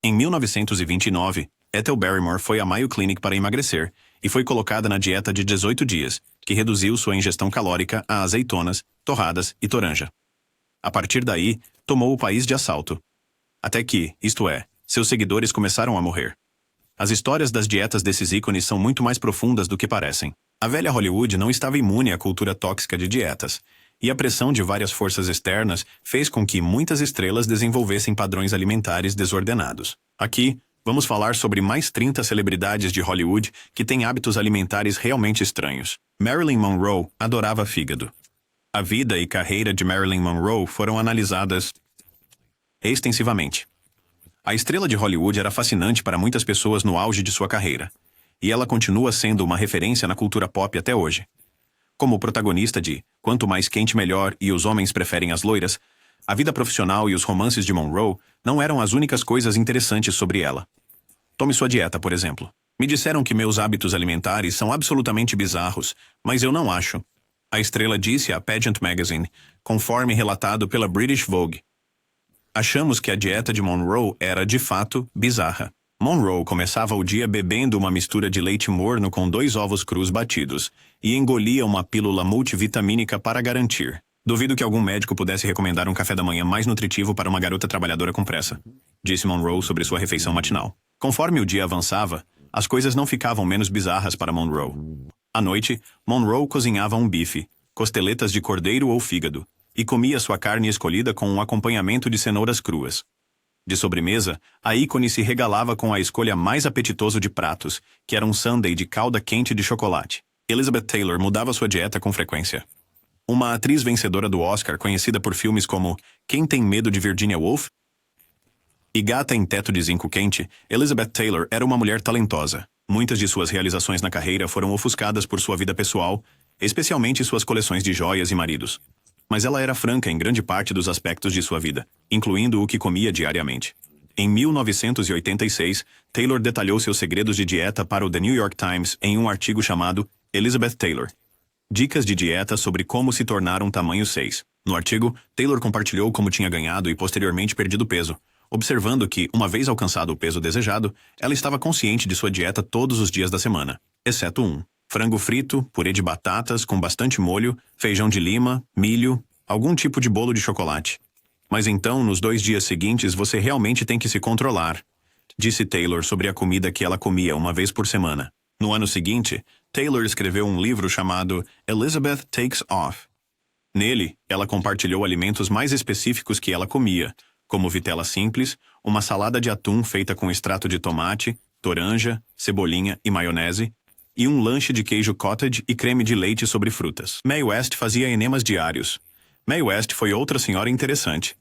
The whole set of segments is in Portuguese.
Em 1929, Ethel Barrymore foi à Mayo Clinic para emagrecer e foi colocada na dieta de 18 dias, que reduziu sua ingestão calórica a azeitonas, torradas e toranja. A partir daí, tomou o país de assalto. Até que, isto é, seus seguidores começaram a morrer. As histórias das dietas desses ícones são muito mais profundas do que parecem. A velha Hollywood não estava imune à cultura tóxica de dietas, e a pressão de várias forças externas fez com que muitas estrelas desenvolvessem padrões alimentares desordenados. Aqui, vamos falar sobre mais 30 celebridades de Hollywood que têm hábitos alimentares realmente estranhos. Marilyn Monroe adorava fígado. A vida e carreira de Marilyn Monroe foram analisadas extensivamente. A estrela de Hollywood era fascinante para muitas pessoas no auge de sua carreira, e ela continua sendo uma referência na cultura pop até hoje. Como protagonista de Quanto Mais Quente Melhor e Os Homens Preferem as Loiras, a vida profissional e os romances de Monroe não eram as únicas coisas interessantes sobre ela. Tome sua dieta, por exemplo. Me disseram que meus hábitos alimentares são absolutamente bizarros, mas eu não acho. A estrela disse à Pageant Magazine, conforme relatado pela British Vogue. Achamos que a dieta de Monroe era, de fato, bizarra. Monroe começava o dia bebendo uma mistura de leite morno com 2 ovos crus batidos e engolia uma pílula multivitamínica para garantir. Duvido que algum médico pudesse recomendar um café da manhã mais nutritivo para uma garota trabalhadora com pressa, disse Monroe sobre sua refeição matinal. Conforme o dia avançava, as coisas não ficavam menos bizarras para Monroe. À noite, Monroe cozinhava um bife, costeletas de cordeiro ou fígado, e comia sua carne escolhida com um acompanhamento de cenouras cruas. De sobremesa, a ícone se regalava com a escolha mais apetitosa de pratos, que era um sundae de calda quente de chocolate. Elizabeth Taylor mudava sua dieta com frequência. Uma atriz vencedora do Oscar, conhecida por filmes como Quem Tem Medo de Virginia Woolf e Gata em Teto de Zinco Quente, Elizabeth Taylor era uma mulher talentosa. Muitas de suas realizações na carreira foram ofuscadas por sua vida pessoal, especialmente suas coleções de joias e maridos. Mas ela era franca em grande parte dos aspectos de sua vida, incluindo o que comia diariamente. Em 1986, Taylor detalhou seus segredos de dieta para o The New York Times em um artigo chamado Elizabeth Taylor. Dicas de dieta sobre como se tornar um tamanho 6. No artigo, Taylor compartilhou como tinha ganhado e posteriormente perdido peso, observando que, uma vez alcançado o peso desejado, ela estava consciente de sua dieta todos os dias da semana, exceto um: frango frito, purê de batatas com bastante molho, feijão de lima, milho, algum tipo de bolo de chocolate. Mas então, nos 2 dias seguintes, você realmente tem que se controlar, disse Taylor sobre a comida que ela comia uma vez por semana. No ano seguinte, Taylor escreveu um livro chamado Elizabeth Takes Off. Nele, ela compartilhou alimentos mais específicos que ela comia, como vitela simples, uma salada de atum feita com extrato de tomate, toranja, cebolinha e maionese, e um lanche de queijo cottage e creme de leite sobre frutas. Mae West fazia enemas diários. Mae West foi outra senhora interessante.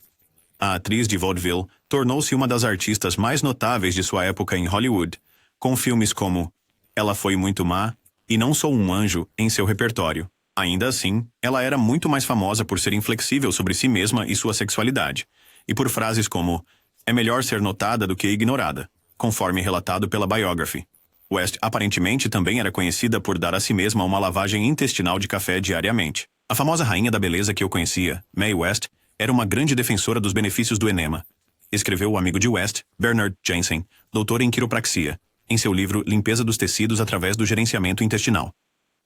A atriz de vaudeville tornou-se uma das artistas mais notáveis de sua época em Hollywood, com filmes como Ela Foi Muito Má e Não Sou um Anjo em seu repertório. Ainda assim, ela era muito mais famosa por ser inflexível sobre si mesma e sua sexualidade, e por frases como "é melhor ser notada do que ignorada", conforme relatado pela Biography. West aparentemente também era conhecida por dar a si mesma uma lavagem intestinal de café diariamente. A famosa rainha da beleza que eu conhecia, Mae West, era uma grande defensora dos benefícios do enema. Escreveu o amigo de West, Bernard Jensen, doutor em quiropraxia, em seu livro Limpeza dos Tecidos através do Gerenciamento Intestinal.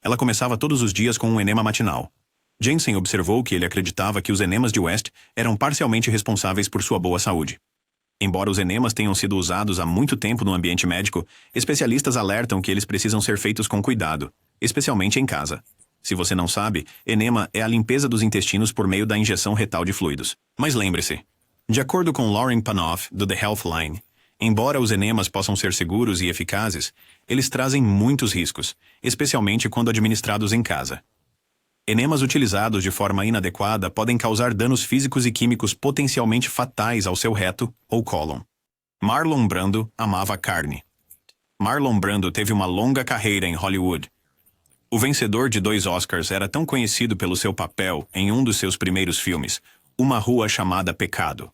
Ela começava todos os dias com um enema matinal. Jensen observou que ele acreditava que os enemas de West eram parcialmente responsáveis por sua boa saúde. Embora os enemas tenham sido usados há muito tempo no ambiente médico, especialistas alertam que eles precisam ser feitos com cuidado, especialmente em casa. Se você não sabe, enema é a limpeza dos intestinos por meio da injeção retal de fluidos. Mas lembre-se, de acordo com Lauren Panoff, do The Healthline, embora os enemas possam ser seguros e eficazes, eles trazem muitos riscos, especialmente quando administrados em casa. Enemas utilizados de forma inadequada podem causar danos físicos e químicos potencialmente fatais ao seu reto ou cólon. Marlon Brando amava carne. Marlon Brando teve uma longa carreira em Hollywood. O vencedor de 2 Oscars era tão conhecido pelo seu papel em um dos seus primeiros filmes, Uma Rua Chamada Pecado,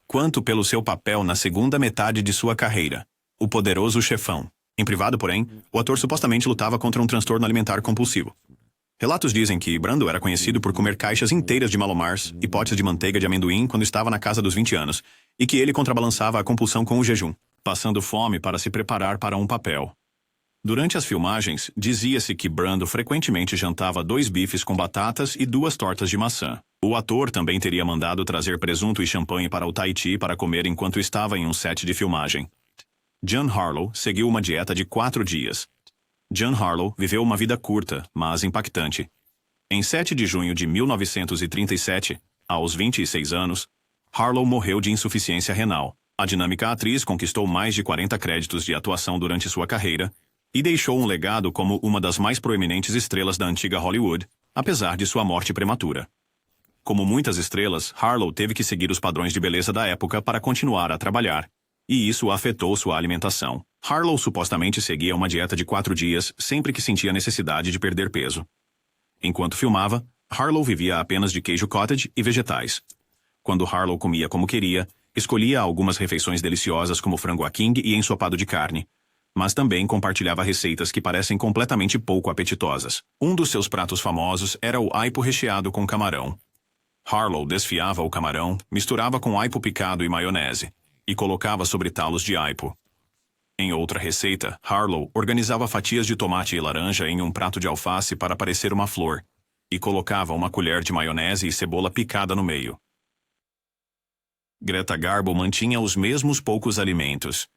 quanto pelo seu papel na segunda metade de sua carreira, O Poderoso Chefão. Em privado, porém, o ator supostamente lutava contra um transtorno alimentar compulsivo. Relatos dizem que Brando era conhecido por comer caixas inteiras de Malomars e potes de manteiga de amendoim quando estava na casa dos 20 anos, e que ele contrabalançava a compulsão com o jejum, passando fome para se preparar para um papel. Durante as filmagens, dizia-se que Brando frequentemente jantava 2 bifes com batatas e 2 tortas de maçã. O ator também teria mandado trazer presunto e champanhe para o Tahiti para comer enquanto estava em um set de filmagem. Jean Harlow seguiu uma dieta de 4 dias. Jean Harlow viveu uma vida curta, mas impactante. Em 7 de junho de 1937, aos 26 anos, Harlow morreu de insuficiência renal. A dinâmica atriz conquistou mais de 40 créditos de atuação durante sua carreira e deixou um legado como uma das mais proeminentes estrelas da antiga Hollywood, apesar de sua morte prematura. Como muitas estrelas, Harlow teve que seguir os padrões de beleza da época para continuar a trabalhar, e isso afetou sua alimentação. Harlow supostamente seguia uma dieta de 4 dias sempre que sentia necessidade de perder peso. Enquanto filmava, Harlow vivia apenas de queijo cottage e vegetais. Quando Harlow comia como queria, escolhia algumas refeições deliciosas como frango a king e ensopado de carne, mas também compartilhava receitas que parecem completamente pouco apetitosas. Um dos seus pratos famosos era o aipo recheado com camarão. Harlow desfiava o camarão, misturava com aipo picado e maionese, e colocava sobre talos de aipo. Em outra receita, Harlow organizava fatias de tomate e laranja em um prato de alface para parecer uma flor, e colocava uma colher de maionese e cebola picada no meio. Greta Garbo mantinha os mesmos poucos alimentos.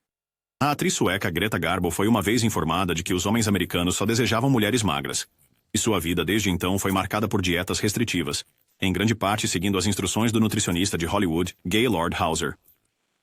A atriz sueca Greta Garbo foi uma vez informada de que os homens americanos só desejavam mulheres magras, e sua vida desde então foi marcada por dietas restritivas, em grande parte seguindo as instruções do nutricionista de Hollywood, Gaylord Hauser.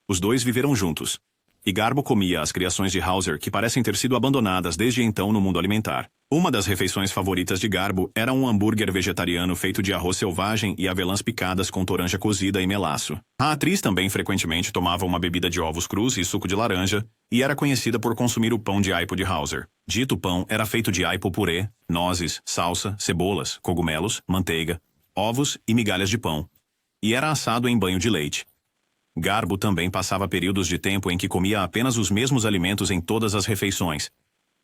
Os dois viveram juntos, e Garbo comia as criações de Hauser que parecem ter sido abandonadas desde então no mundo alimentar. Uma das refeições favoritas de Garbo era um hambúrguer vegetariano feito de arroz selvagem e avelãs picadas com toranja cozida e melaço. A atriz também frequentemente tomava uma bebida de ovos crus e suco de laranja, e era conhecida por consumir o pão de aipo de Hauser. Dito pão era feito de aipo purê, nozes, salsa, cebolas, cogumelos, manteiga, ovos e migalhas de pão, e era assado em banho de leite. Garbo também passava períodos de tempo em que comia apenas os mesmos alimentos em todas as refeições.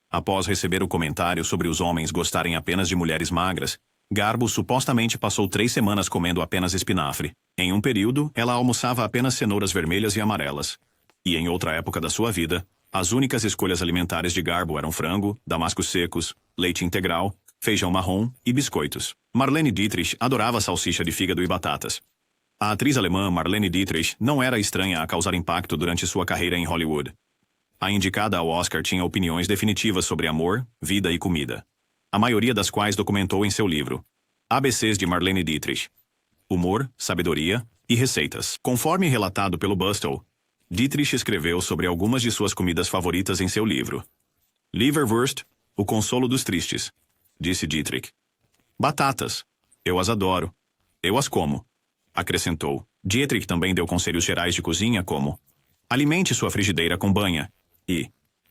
Após receber o comentário sobre os homens gostarem apenas de mulheres magras, Garbo supostamente passou 3 semanas comendo apenas espinafre. Em um período, ela almoçava apenas cenouras vermelhas e amarelas. E em outra época da sua vida, as únicas escolhas alimentares de Garbo eram frango, damascos secos, leite integral, feijão marrom e biscoitos. Marlene Dietrich adorava salsicha de fígado e batatas. A atriz alemã Marlene Dietrich não era estranha a causar impacto durante sua carreira em Hollywood. A indicada ao Oscar tinha opiniões definitivas sobre amor, vida e comida, a maioria das quais documentou em seu livro, ABCs de Marlene Dietrich: Humor, Sabedoria e Receitas. Conforme relatado pelo Bustle, Dietrich escreveu sobre algumas de suas comidas favoritas em seu livro. Leverwurst, o consolo dos tristes, disse Dietrich. Batatas. Eu as adoro. Eu as como. Acrescentou. Dietrich também deu conselhos gerais de cozinha como: alimente sua frigideira com banha. E,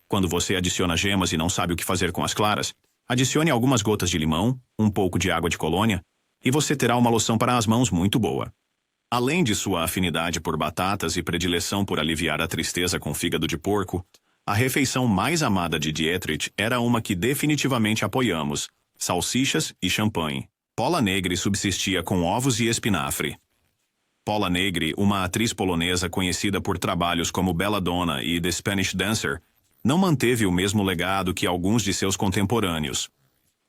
quando você adiciona gemas e não sabe o que fazer com as claras, adicione algumas gotas de limão, um pouco de água de colônia, e você terá uma loção para as mãos muito boa. Além de sua afinidade por batatas e predileção por aliviar a tristeza com fígado de porco, a refeição mais amada de Dietrich era uma que definitivamente apoiamos: salsichas e champanhe. Paula Negri subsistia com ovos e espinafre. Paula Negri, uma atriz polonesa conhecida por trabalhos como Belladonna e The Spanish Dancer, não manteve o mesmo legado que alguns de seus contemporâneos.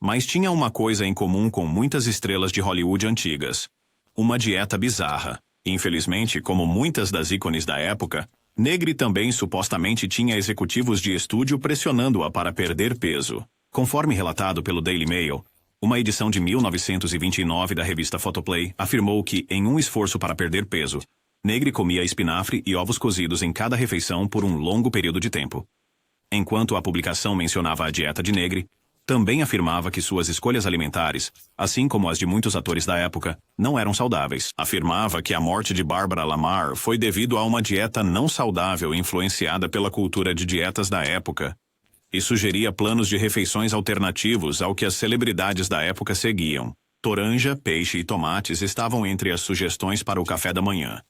Mas tinha uma coisa em comum com muitas estrelas de Hollywood antigas: uma dieta bizarra. Infelizmente, como muitas das ícones da época, Negri também supostamente tinha executivos de estúdio pressionando-a para perder peso. Conforme relatado pelo Daily Mail, uma edição de 1929 da revista Photoplay afirmou que, em um esforço para perder peso, Negri comia espinafre e ovos cozidos em cada refeição por um longo período de tempo. Enquanto a publicação mencionava a dieta de Negri, também afirmava que suas escolhas alimentares, assim como as de muitos atores da época, não eram saudáveis. Afirmava que a morte de Barbara Lamar foi devido a uma dieta não saudável influenciada pela cultura de dietas da época, e sugeria planos de refeições alternativos ao que as celebridades da época seguiam. Toranja, peixe e tomates estavam entre as sugestões para o café da manhã,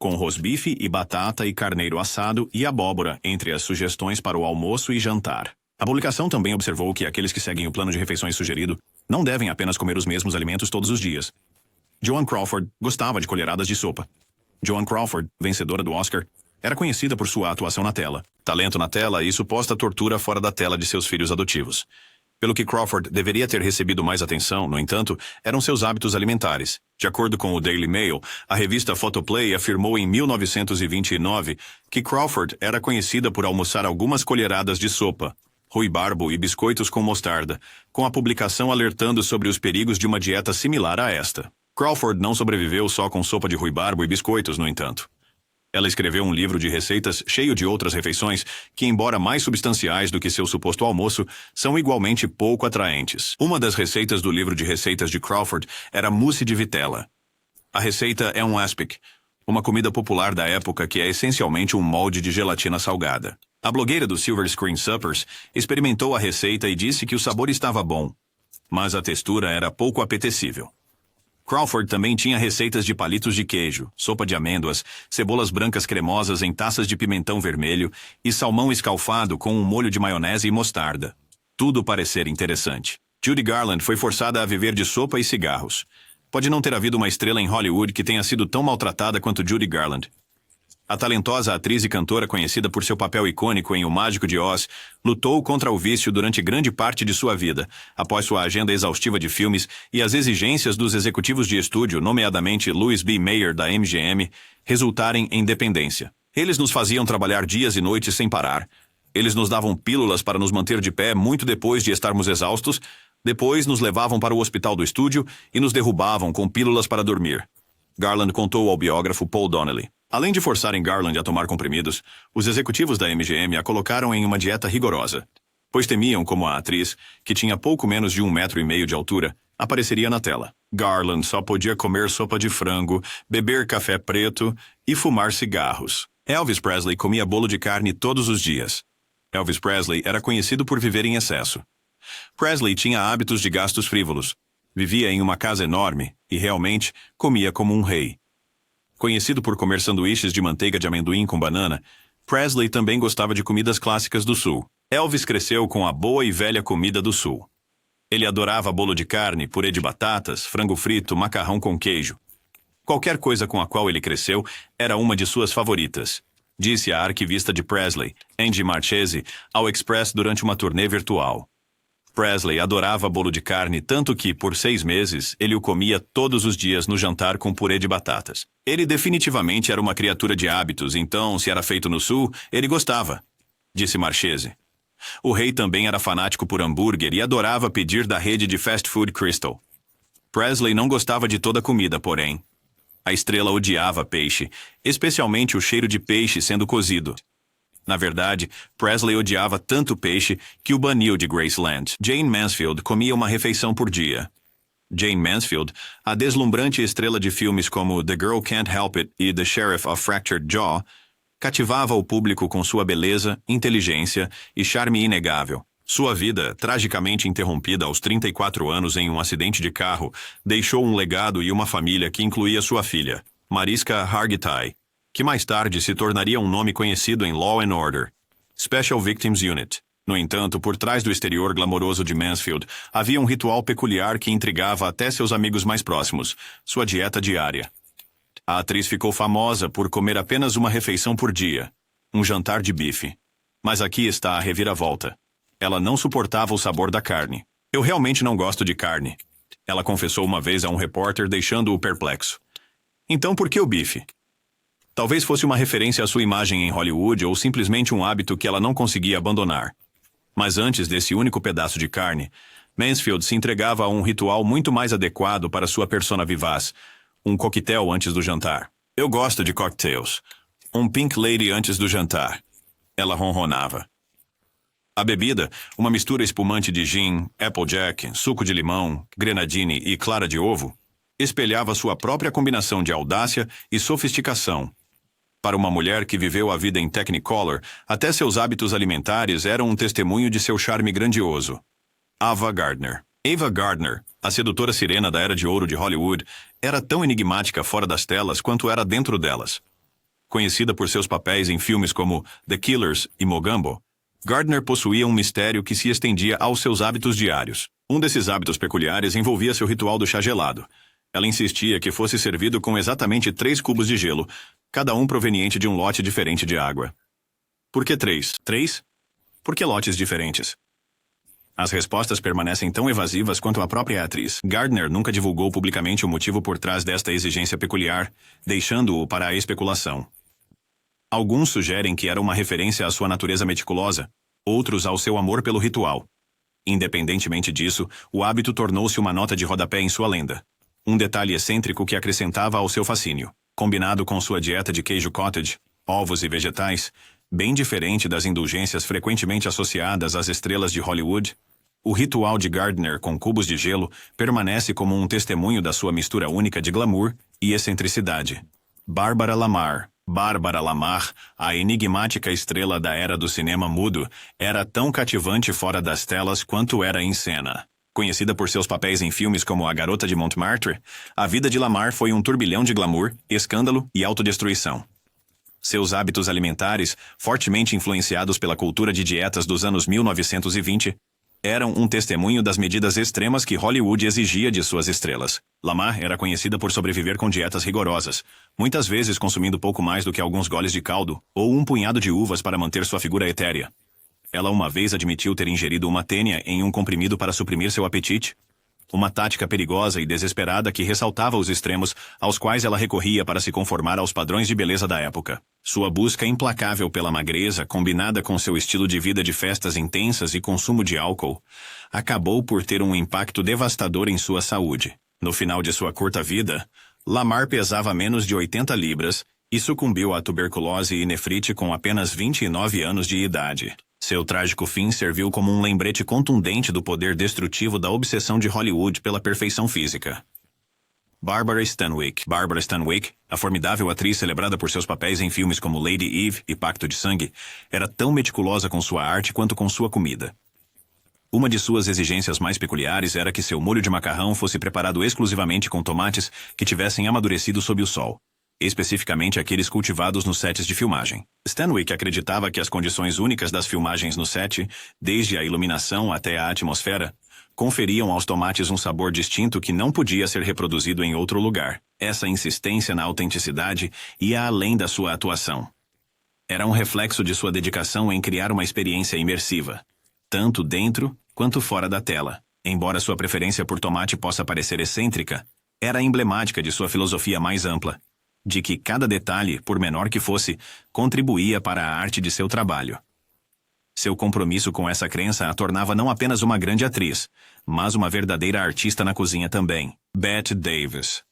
com rosbife e batata e carneiro assado e abóbora entre as sugestões para o almoço e jantar. A publicação também observou que aqueles que seguem o plano de refeições sugerido não devem apenas comer os mesmos alimentos todos os dias. Joan Crawford gostava de colheradas de sopa. Joan Crawford, vencedora do Oscar, era conhecida por sua atuação na tela, talento na tela e suposta tortura fora da tela de seus filhos adotivos. Pelo que Crawford deveria ter recebido mais atenção, no entanto, eram seus hábitos alimentares. De acordo com o Daily Mail, a revista Photoplay afirmou em 1929 que Crawford era conhecida por almoçar algumas colheradas de sopa, ruibarbo e biscoitos com mostarda, com a publicação alertando sobre os perigos de uma dieta similar a esta. Crawford não sobreviveu só com sopa de ruibarbo e biscoitos, no entanto. Ela escreveu um livro de receitas cheio de outras refeições que, embora mais substanciais do que seu suposto almoço, são igualmente pouco atraentes. Uma das receitas do livro de receitas de Crawford era mousse de vitela. A receita é um aspic, uma comida popular da época que é essencialmente um molde de gelatina salgada. A blogueira do Silver Screen Suppers experimentou a receita e disse que o sabor estava bom, mas a textura era pouco apetecível. Crawford também tinha receitas de palitos de queijo, sopa de amêndoas, cebolas brancas cremosas em taças de pimentão vermelho e salmão escalfado com um molho de maionese e mostarda. Tudo parecer interessante. Judy Garland foi forçada a viver de sopa e cigarros. Pode não ter havido uma estrela em Hollywood que tenha sido tão maltratada quanto Judy Garland. A talentosa atriz e cantora conhecida por seu papel icônico em O Mágico de Oz, lutou contra o vício durante grande parte de sua vida, após sua agenda exaustiva de filmes e as exigências dos executivos de estúdio, nomeadamente Louis B. Mayer da MGM, resultarem em dependência. Eles nos faziam trabalhar dias e noites sem parar. Eles nos davam pílulas para nos manter de pé muito depois de estarmos exaustos, depois nos levavam para o hospital do estúdio e nos derrubavam com pílulas para dormir. Garland contou ao biógrafo Paul Donnelly. Além de forçarem Garland a tomar comprimidos, os executivos da MGM a colocaram em uma dieta rigorosa, pois temiam como a atriz, que tinha pouco menos de 1,5 metros de altura, apareceria na tela. Garland só podia comer sopa de frango, beber café preto e fumar cigarros. Elvis Presley comia bolo de carne todos os dias. Elvis Presley era conhecido por viver em excesso. Presley tinha hábitos de gastos frívolos. Vivia em uma casa enorme e, realmente, comia como um rei. Conhecido por comer sanduíches de manteiga de amendoim com banana, Presley também gostava de comidas clássicas do Sul. Elvis cresceu com a boa e velha comida do Sul. Ele adorava bolo de carne, purê de batatas, frango frito, macarrão com queijo. Qualquer coisa com a qual ele cresceu era uma de suas favoritas, disse a arquivista de Presley, Angie Marchese, ao Express durante uma turnê virtual. Presley adorava bolo de carne tanto que, por 6 meses, ele o comia todos os dias no jantar com purê de batatas. Ele definitivamente era uma criatura de hábitos, então, se era feito no Sul, ele gostava, disse Marchese. O rei também era fanático por hambúrguer e adorava pedir da rede de fast food Crystal. Presley não gostava de toda a comida, porém. A estrela odiava peixe, especialmente o cheiro de peixe sendo cozido. Na verdade, Presley odiava tanto peixe que o baniu de Graceland. Jane Mansfield comia uma refeição por dia. Jane Mansfield, a deslumbrante estrela de filmes como The Girl Can't Help It e The Sheriff of Fractured Jaw, cativava o público com sua beleza, inteligência e charme inegável. Sua vida, tragicamente interrompida aos 34 anos em um acidente de carro, deixou um legado e uma família que incluía sua filha, Mariska Hargitay, que mais tarde se tornaria um nome conhecido em Law and Order, Special Victims Unit. No entanto, por trás do exterior glamouroso de Mansfield, havia um ritual peculiar que intrigava até seus amigos mais próximos, sua dieta diária. A atriz ficou famosa por comer apenas uma refeição por dia, um jantar de bife. Mas aqui está a reviravolta. Ela não suportava o sabor da carne. Eu realmente não gosto de carne, ela confessou uma vez a um repórter, deixando-o perplexo. Então por que o bife? Talvez fosse uma referência à sua imagem em Hollywood ou simplesmente um hábito que ela não conseguia abandonar. Mas antes desse único pedaço de carne, Mansfield se entregava a um ritual muito mais adequado para sua persona vivaz, um coquetel antes do jantar. Eu gosto de cocktails. Um Pink Lady antes do jantar. Ela ronronava. A bebida, uma mistura espumante de gin, Applejack, suco de limão, grenadine e clara de ovo, espelhava sua própria combinação de audácia e sofisticação. Para uma mulher que viveu a vida em Technicolor, até seus hábitos alimentares eram um testemunho de seu charme grandioso. Ava Gardner. Ava Gardner, a sedutora sirena da era de ouro de Hollywood, era tão enigmática fora das telas quanto era dentro delas. Conhecida por seus papéis em filmes como The Killers e Mogambo, Gardner possuía um mistério que se estendia aos seus hábitos diários. Um desses hábitos peculiares envolvia seu ritual do chá gelado. Ela insistia que fosse servido com exatamente 3 cubos de gelo, cada um proveniente de um lote diferente de água. Por que 3? 3? Por que lotes diferentes? As respostas permanecem tão evasivas quanto a própria atriz. Gardner nunca divulgou publicamente o motivo por trás desta exigência peculiar, deixando-o para a especulação. Alguns sugerem que era uma referência à sua natureza meticulosa, outros ao seu amor pelo ritual. Independentemente disso, o hábito tornou-se uma nota de rodapé em sua lenda. Um detalhe excêntrico que acrescentava ao seu fascínio, combinado com sua dieta de queijo cottage, ovos e vegetais, bem diferente das indulgências frequentemente associadas às estrelas de Hollywood. O ritual de Gardner com cubos de gelo permanece como um testemunho da sua mistura única de glamour e excentricidade. Barbara Lamar, a enigmática estrela da era do cinema mudo, era tão cativante fora das telas quanto era em cena. Conhecida por seus papéis em filmes como A Garota de Montmartre, a vida de Lamar foi um turbilhão de glamour, escândalo e autodestruição. Seus hábitos alimentares, fortemente influenciados pela cultura de dietas dos anos 1920, eram um testemunho das medidas extremas que Hollywood exigia de suas estrelas. Lamar era conhecida por sobreviver com dietas rigorosas, muitas vezes consumindo pouco mais do que alguns goles de caldo ou um punhado de uvas para manter sua figura etérea. Ela uma vez admitiu ter ingerido uma tênia em um comprimido para suprimir seu apetite. Uma tática perigosa e desesperada que ressaltava os extremos aos quais ela recorria para se conformar aos padrões de beleza da época. Sua busca implacável pela magreza, combinada com seu estilo de vida de festas intensas e consumo de álcool, acabou por ter um impacto devastador em sua saúde. No final de sua curta vida, Lamar pesava menos de 80 libras e sucumbiu à tuberculose e nefrite com apenas 29 anos de idade. Seu trágico fim serviu como um lembrete contundente do poder destrutivo da obsessão de Hollywood pela perfeição física. Barbara Stanwyck, a formidável atriz celebrada por seus papéis em filmes como Lady Eve e Pacto de Sangue, era tão meticulosa com sua arte quanto com sua comida. Uma de suas exigências mais peculiares era que seu molho de macarrão fosse preparado exclusivamente com tomates que tivessem amadurecido sob o sol, especificamente aqueles cultivados nos sets de filmagem. Stanwyck acreditava que as condições únicas das filmagens no set, desde a iluminação até a atmosfera, conferiam aos tomates um sabor distinto que não podia ser reproduzido em outro lugar. Essa insistência na autenticidade ia além da sua atuação. Era um reflexo de sua dedicação em criar uma experiência imersiva, tanto dentro quanto fora da tela. Embora sua preferência por tomate possa parecer excêntrica, era emblemática de sua filosofia mais ampla, de que cada detalhe, por menor que fosse, contribuía para a arte de seu trabalho. Seu compromisso com essa crença a tornava não apenas uma grande atriz, mas uma verdadeira artista na cozinha também. Bette Davis,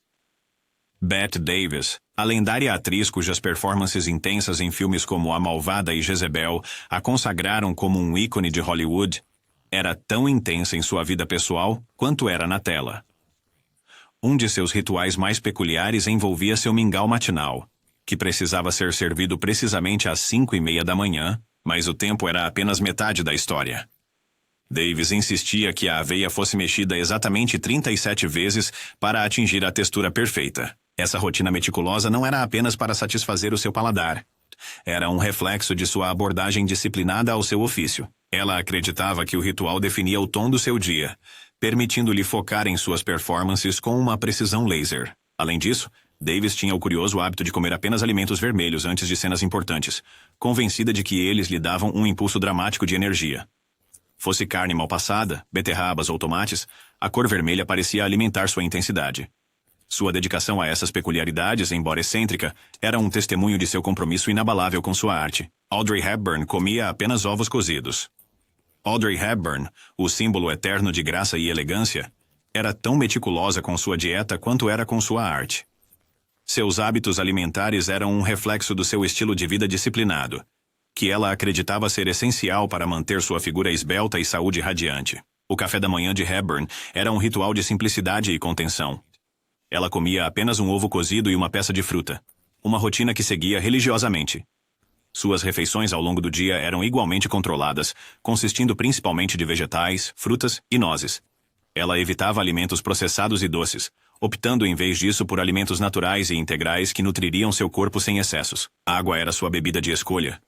a lendária atriz cujas performances intensas em filmes como A Malvada e Jezebel a consagraram como um ícone de Hollywood, era tão intensa em sua vida pessoal quanto era na tela. Um de seus rituais mais peculiares envolvia seu mingau matinal, que precisava ser servido precisamente às 5:30 da manhã, mas o tempo era apenas metade da história. Davis insistia que a aveia fosse mexida exatamente 37 vezes para atingir a textura perfeita. Essa rotina meticulosa não era apenas para satisfazer o seu paladar. Era um reflexo de sua abordagem disciplinada ao seu ofício. Ela acreditava que o ritual definia o tom do seu dia, permitindo-lhe focar em suas performances com uma precisão laser. Além disso, Davis tinha o curioso hábito de comer apenas alimentos vermelhos antes de cenas importantes, convencida de que eles lhe davam um impulso dramático de energia. Fosse carne mal passada, beterrabas ou tomates, a cor vermelha parecia alimentar sua intensidade. Sua dedicação a essas peculiaridades, embora excêntrica, era um testemunho de seu compromisso inabalável com sua arte. Audrey Hepburn comia apenas ovos cozidos. Audrey Hepburn, o símbolo eterno de graça e elegância, era tão meticulosa com sua dieta quanto era com sua arte. Seus hábitos alimentares eram um reflexo do seu estilo de vida disciplinado, que ela acreditava ser essencial para manter sua figura esbelta e saúde radiante. O café da manhã de Hepburn era um ritual de simplicidade e contenção. Ela comia apenas um ovo cozido e uma peça de fruta, uma rotina que seguia religiosamente. Suas refeições ao longo do dia eram igualmente controladas, consistindo principalmente de vegetais, frutas e nozes. Ela evitava alimentos processados e doces, optando em vez disso por alimentos naturais e integrais que nutririam seu corpo sem excessos. A água era sua bebida de escolha.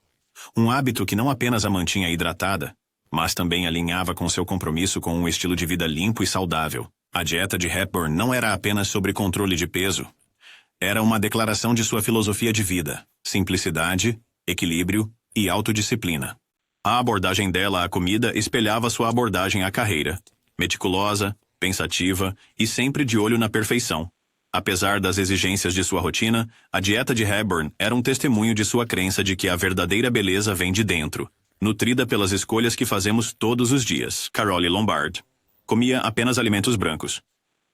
Um hábito que não apenas a mantinha hidratada, mas também alinhava com seu compromisso com um estilo de vida limpo e saudável. A dieta de Hepburn não era apenas sobre controle de peso. Era uma declaração de sua filosofia de vida: simplicidade, equilíbrio e autodisciplina. A abordagem dela à comida espelhava sua abordagem à carreira: meticulosa, pensativa e sempre de olho na perfeição. Apesar das exigências de sua rotina, a dieta de Hepburn era um testemunho de sua crença de que a verdadeira beleza vem de dentro, nutrida pelas escolhas que fazemos todos os dias. Carole Lombard comia apenas alimentos brancos.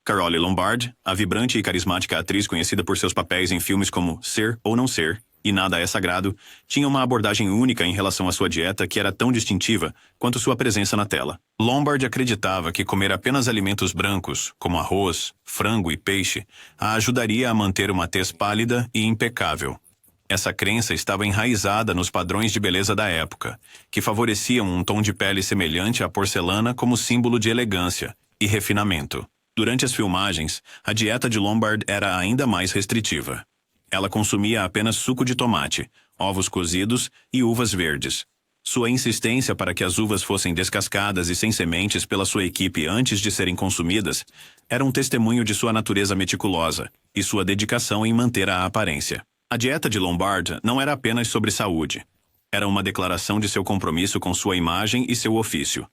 Carole Lombard, a vibrante e carismática atriz conhecida por seus papéis em filmes como Ser ou Não Ser e Nada é Sagrado, tinha uma abordagem única em relação à sua dieta que era tão distintiva quanto sua presença na tela. Lombard acreditava que comer apenas alimentos brancos, como arroz, frango e peixe, a ajudaria a manter uma tez pálida e impecável. Essa crença estava enraizada nos padrões de beleza da época, que favoreciam um tom de pele semelhante à porcelana como símbolo de elegância e refinamento. Durante as filmagens, a dieta de Lombard era ainda mais restritiva. Ela consumia apenas suco de tomate, ovos cozidos e uvas verdes. Sua insistência para que as uvas fossem descascadas e sem sementes pela sua equipe antes de serem consumidas era um testemunho de sua natureza meticulosa e sua dedicação em manter a aparência. A dieta de Lombard não era apenas sobre saúde. Era uma declaração de seu compromisso com sua imagem e seu ofício.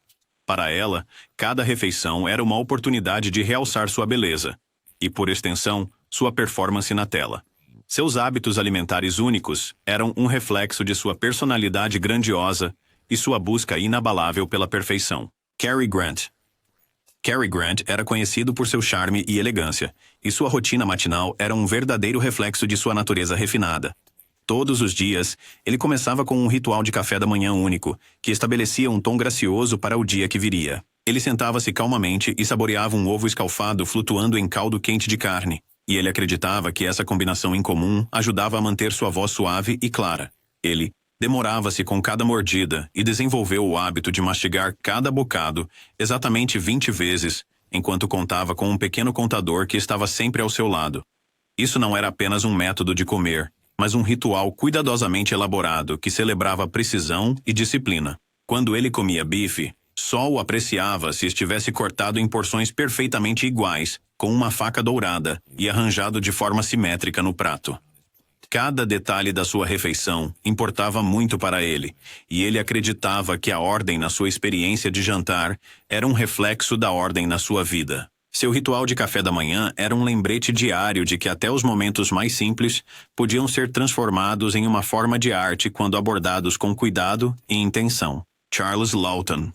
Para ela, cada refeição era uma oportunidade de realçar sua beleza e, por extensão, sua performance na tela. Seus hábitos alimentares únicos eram um reflexo de sua personalidade grandiosa e sua busca inabalável pela perfeição. Cary Grant. Cary Grant era conhecido por seu charme e elegância, e sua rotina matinal era um verdadeiro reflexo de sua natureza refinada. Todos os dias, ele começava com um ritual de café da manhã único, que estabelecia um tom gracioso para o dia que viria. Ele sentava-se calmamente e saboreava um ovo escalfado flutuando em caldo quente de carne, e ele acreditava que essa combinação incomum ajudava a manter sua voz suave e clara. Ele demorava-se com cada mordida e desenvolveu o hábito de mastigar cada bocado exatamente 20 vezes, enquanto contava com um pequeno contador que estava sempre ao seu lado. Isso não era apenas um método de comer, mas um ritual cuidadosamente elaborado que celebrava precisão e disciplina. Quando ele comia bife, só o apreciava se estivesse cortado em porções perfeitamente iguais, com uma faca dourada e arranjado de forma simétrica no prato. Cada detalhe da sua refeição importava muito para ele, e ele acreditava que a ordem na sua experiência de jantar era um reflexo da ordem na sua vida. Seu ritual de café da manhã era um lembrete diário de que até os momentos mais simples podiam ser transformados em uma forma de arte quando abordados com cuidado e intenção. Charles Laughton.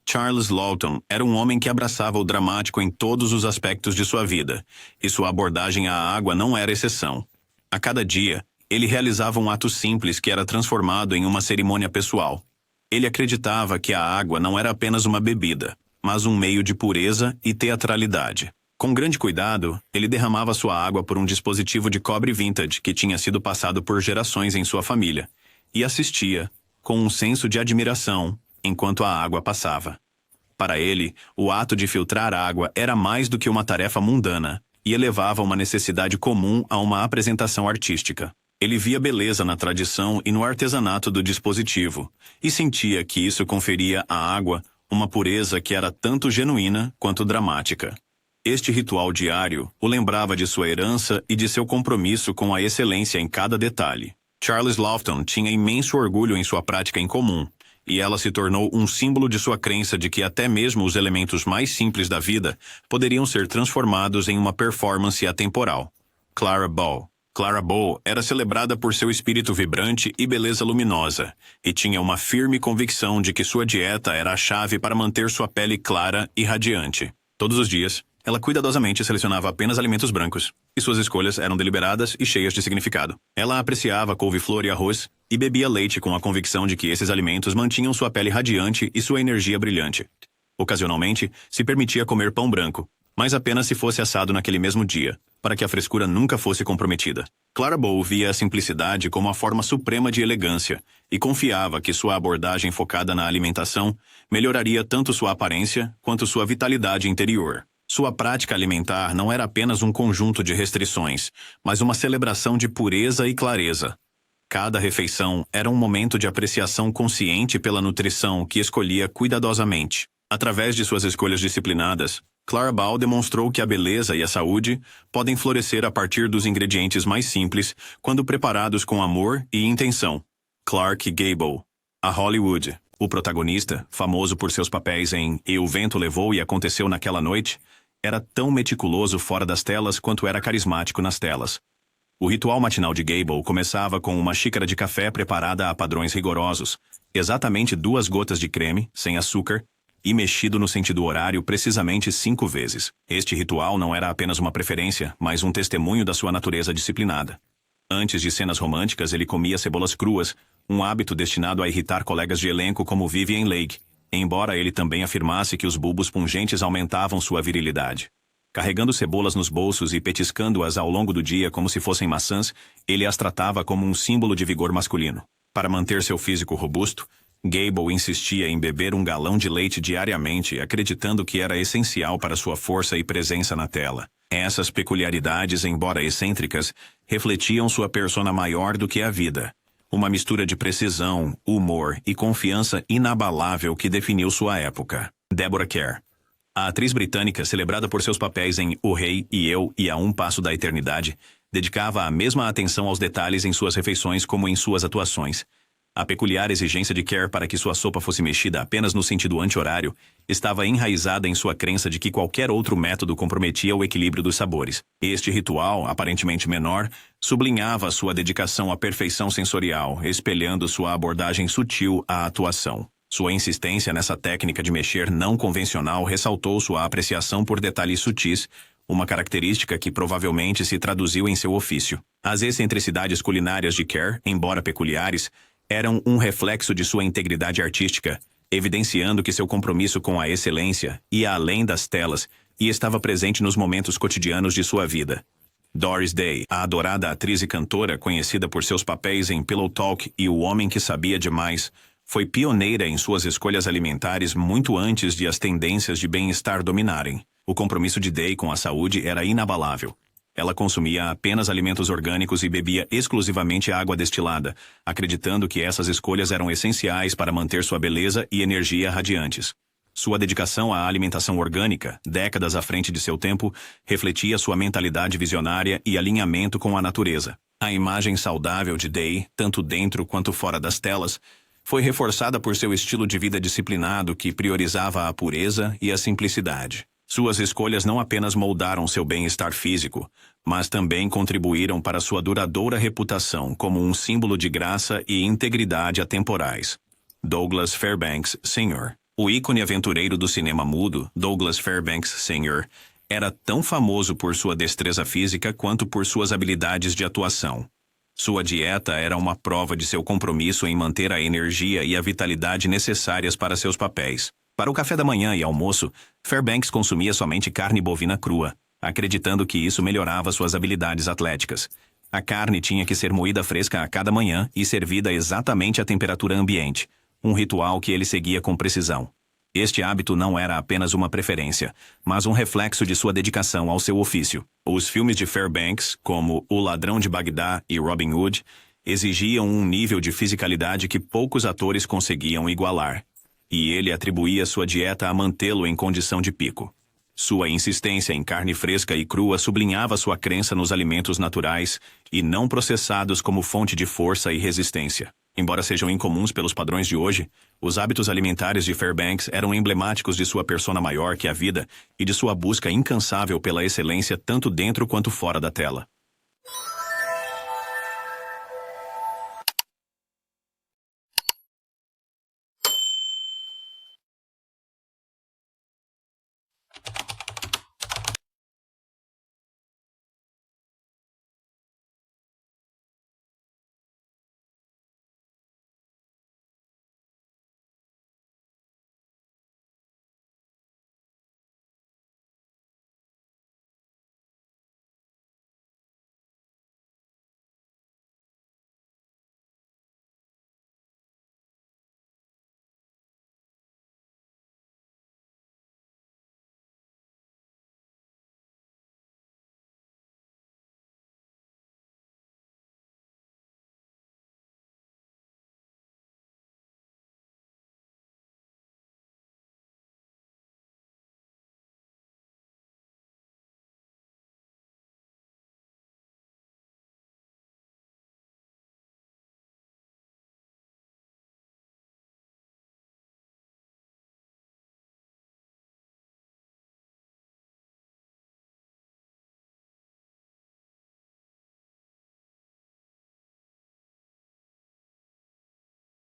Charles Laughton era um homem que abraçava o dramático em todos os aspectos de sua vida, e sua abordagem à água não era exceção. A cada dia, ele realizava um ato simples que era transformado em uma cerimônia pessoal. Ele acreditava que a água não era apenas uma bebida, mas um meio de pureza e teatralidade. Com grande cuidado, ele derramava sua água por um dispositivo de cobre vintage que tinha sido passado por gerações em sua família, e assistia, com um senso de admiração, enquanto a água passava. Para ele, o ato de filtrar água era mais do que uma tarefa mundana, e elevava uma necessidade comum a uma apresentação artística. Ele via beleza na tradição e no artesanato do dispositivo, e sentia que isso conferia à água uma pureza que era tanto genuína quanto dramática. Este ritual diário o lembrava de sua herança e de seu compromisso com a excelência em cada detalhe. Charles Laughton tinha imenso orgulho em sua prática em comum, e ela se tornou um símbolo de sua crença de que até mesmo os elementos mais simples da vida poderiam ser transformados em uma performance atemporal. Clara Bow. Clara Bow era celebrada por seu espírito vibrante e beleza luminosa, e tinha uma firme convicção de que sua dieta era a chave para manter sua pele clara e radiante. Todos os dias, ela cuidadosamente selecionava apenas alimentos brancos, e suas escolhas eram deliberadas e cheias de significado. Ela apreciava couve-flor e arroz, e bebia leite com a convicção de que esses alimentos mantinham sua pele radiante e sua energia brilhante. Ocasionalmente, se permitia comer pão branco, mas apenas se fosse assado naquele mesmo dia, para que a frescura nunca fosse comprometida. Clara Bow via a simplicidade como a forma suprema de elegância e confiava que sua abordagem focada na alimentação melhoraria tanto sua aparência quanto sua vitalidade interior. Sua prática alimentar não era apenas um conjunto de restrições, mas uma celebração de pureza e clareza. Cada refeição era um momento de apreciação consciente pela nutrição que escolhia cuidadosamente. Através de suas escolhas disciplinadas, Clara Bow demonstrou que a beleza e a saúde podem florescer a partir dos ingredientes mais simples quando preparados com amor e intenção. Clark Gable, a Hollywood. O protagonista, famoso por seus papéis em E o Vento Levou e Aconteceu Naquela Noite, era tão meticuloso fora das telas quanto era carismático nas telas. O ritual matinal de Gable começava com uma xícara de café preparada a padrões rigorosos, exatamente 2 gotas de creme, sem açúcar, e mexido no sentido horário precisamente 5 vezes. Este ritual não era apenas uma preferência, mas um testemunho da sua natureza disciplinada. Antes de cenas românticas, ele comia cebolas cruas, um hábito destinado a irritar colegas de elenco como Vivien Leigh, embora ele também afirmasse que os bulbos pungentes aumentavam sua virilidade. Carregando cebolas nos bolsos e petiscando-as ao longo do dia como se fossem maçãs, ele as tratava como um símbolo de vigor masculino. Para manter seu físico robusto, Gable insistia em beber 1 galão de leite diariamente, acreditando que era essencial para sua força e presença na tela. Essas peculiaridades, embora excêntricas, refletiam sua persona maior do que a vida. Uma mistura de precisão, humor e confiança inabalável que definiu sua época. Deborah Kerr. A atriz britânica, celebrada por seus papéis em O Rei e Eu e A Um Passo da Eternidade, dedicava a mesma atenção aos detalhes em suas refeições como em suas atuações. A peculiar exigência de Kerr para que sua sopa fosse mexida apenas no sentido anti-horário estava enraizada em sua crença de que qualquer outro método comprometia o equilíbrio dos sabores. Este ritual, aparentemente menor, sublinhava sua dedicação à perfeição sensorial, espelhando sua abordagem sutil à atuação. Sua insistência nessa técnica de mexer não convencional ressaltou sua apreciação por detalhes sutis, uma característica que provavelmente se traduziu em seu ofício. As excentricidades culinárias de Kerr, embora peculiares, eram um reflexo de sua integridade artística, evidenciando que seu compromisso com a excelência ia além das telas e estava presente nos momentos cotidianos de sua vida. Doris Day, a adorada atriz e cantora conhecida por seus papéis em Pillow Talk e O Homem que Sabia Demais, foi pioneira em suas escolhas alimentares muito antes de as tendências de bem-estar dominarem. O compromisso de Day com a saúde era inabalável. Ela consumia apenas alimentos orgânicos e bebia exclusivamente água destilada, acreditando que essas escolhas eram essenciais para manter sua beleza e energia radiantes. Sua dedicação à alimentação orgânica, décadas à frente de seu tempo, refletia sua mentalidade visionária e alinhamento com a natureza. A imagem saudável de Day, tanto dentro quanto fora das telas, foi reforçada por seu estilo de vida disciplinado que priorizava a pureza e a simplicidade. Suas escolhas não apenas moldaram seu bem-estar físico, mas também contribuíram para sua duradoura reputação como um símbolo de graça e integridade atemporais. Douglas Fairbanks Sr. O ícone aventureiro do cinema mudo, Douglas Fairbanks Sr., era tão famoso por sua destreza física quanto por suas habilidades de atuação. Sua dieta era uma prova de seu compromisso em manter a energia e a vitalidade necessárias para seus papéis. Para o café da manhã e almoço, Fairbanks consumia somente carne bovina crua, acreditando que isso melhorava suas habilidades atléticas. A carne tinha que ser moída fresca a cada manhã e servida exatamente à temperatura ambiente, um ritual que ele seguia com precisão. Este hábito não era apenas uma preferência, mas um reflexo de sua dedicação ao seu ofício. Os filmes de Fairbanks, como O Ladrão de Bagdá e Robin Hood, exigiam um nível de fisicalidade que poucos atores conseguiam igualar. E ele atribuía sua dieta a mantê-lo em condição de pico. Sua insistência em carne fresca e crua sublinhava sua crença nos alimentos naturais e não processados como fonte de força e resistência. Embora sejam incomuns pelos padrões de hoje, os hábitos alimentares de Fairbanks eram emblemáticos de sua persona maior que a vida e de sua busca incansável pela excelência tanto dentro quanto fora da tela.